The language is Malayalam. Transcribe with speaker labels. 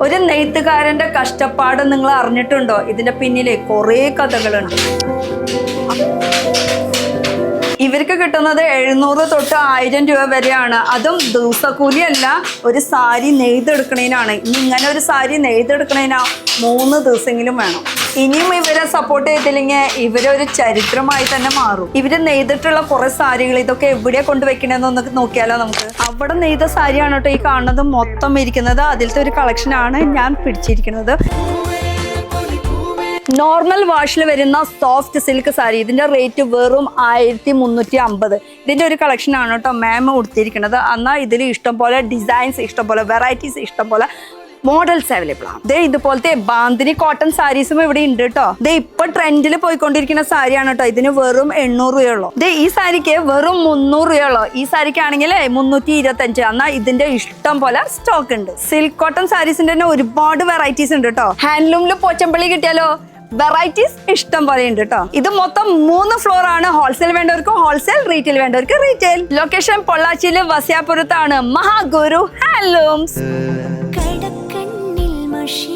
Speaker 1: ഒരു നെയ്ത്തുകാരന്റെ കഷ്ടപ്പാട് നിങ്ങൾ അറിഞ്ഞിട്ടുണ്ടോ? ഇതിന്റെ പിന്നിലെ കുറേ കഥകളുണ്ട്. ഇവർക്ക് കിട്ടുന്നത് 700 തൊട്ട് 1000 രൂപ വരെയാണ്. അതും ദിവസക്കൂലിയല്ല, ഒരു സാരി നെയ്തെടുക്കണേനാണ്. ഇങ്ങനെ ഒരു സാരി നെയ്തെടുക്കണേനാ 3 ദിവസമെങ്കിലും വേണം. ഇനിയും ഇവരെ സപ്പോർട്ട് ചെയ്തില്ലെങ്കിൽ ഇവരൊരു ചരിത്രമായി തന്നെ മാറും. ഇവര് നെയ്തിട്ടുള്ള കുറെ സാരികൾ ഇതൊക്കെ എവിടെയാ കൊണ്ടുവയ്ക്കണെന്നൊന്ന് നോക്കിയാലോ നമുക്ക്. അവിടെ നെയ്ത സാരിയാണ് കേട്ടോ ഈ കാണുന്നത് മൊത്തം ഇരിക്കുന്നത്. അതിലത്തെ ഒരു കളക്ഷൻ ആണ് ഞാൻ പിടിച്ചിരിക്കുന്നത്. നോർമൽ വാഷിൽ വരുന്ന സോഫ്റ്റ് സിൽക്ക് സാരി, ഇതിന്റെ റേറ്റ് വെറും 1350. ഇതിന്റെ ഒരു കളക്ഷൻ ആണ് കേട്ടോ മാം കൊടുത്തിരിക്കുന്നത്. എന്നാൽ ഇതിൽ ഇഷ്ടംപോലെ ഡിസൈൻസ്, ഇഷ്ടംപോലെ വെറൈറ്റീസ്, ഇഷ്ടംപോലെ മോഡൽസ് അവൈലബിൾ ആണ്. ദേ ഇതുപോലത്തെ ബാന്തിനി കോട്ടൺ സാരീസും ഇവിടെ ഉണ്ട് കേട്ടോ. ദേ ഇപ്പൊ ട്രെൻഡിൽ പോയിക്കൊണ്ടിരിക്കുന്ന സാരിയാണ് കേട്ടോ. ഇതിന് വെറും 800 രൂപയുള്ളൂ. ദേ ഈ സാരിക്ക് വെറും 300 രൂപയുള്ളൂ. ഈ സാരിക്കാണെങ്കിൽ 325. എന്നാൽ ഇതിന്റെ ഇഷ്ടം പോലെ സ്റ്റോക്ക് ഉണ്ട്. സിൽക്ക് കോട്ടൺ സാരീസിന്റെ തന്നെ ഒരുപാട് വെറൈറ്റീസ് ഉണ്ട് കേട്ടോ. ഹാൻഡ്ലൂമിൽ പോച്ചമ്പള്ളി കിട്ടിയാലോ, വെറൈറ്റീസ് ഇഷ്ടം പോലെ ഉണ്ട് കേട്ടോ. ഇത് മൊത്തം 3 ഫ്ലോർ ആണ്. ഹോൾസെയിൽ വേണ്ടവർക്ക് ഹോൾസെയിൽ, റീറ്റെയിൽ വേണ്ടവർക്ക് റീറ്റെയിൽ. ലൊക്കേഷൻ പൊള്ളാച്ചിയിലെ വസ്യാപുരത്താണ് മഹാഗുരു ഹാൻഡ്ലൂംസ്.
Speaker 2: കടക്കണ്ണിൽ മഷി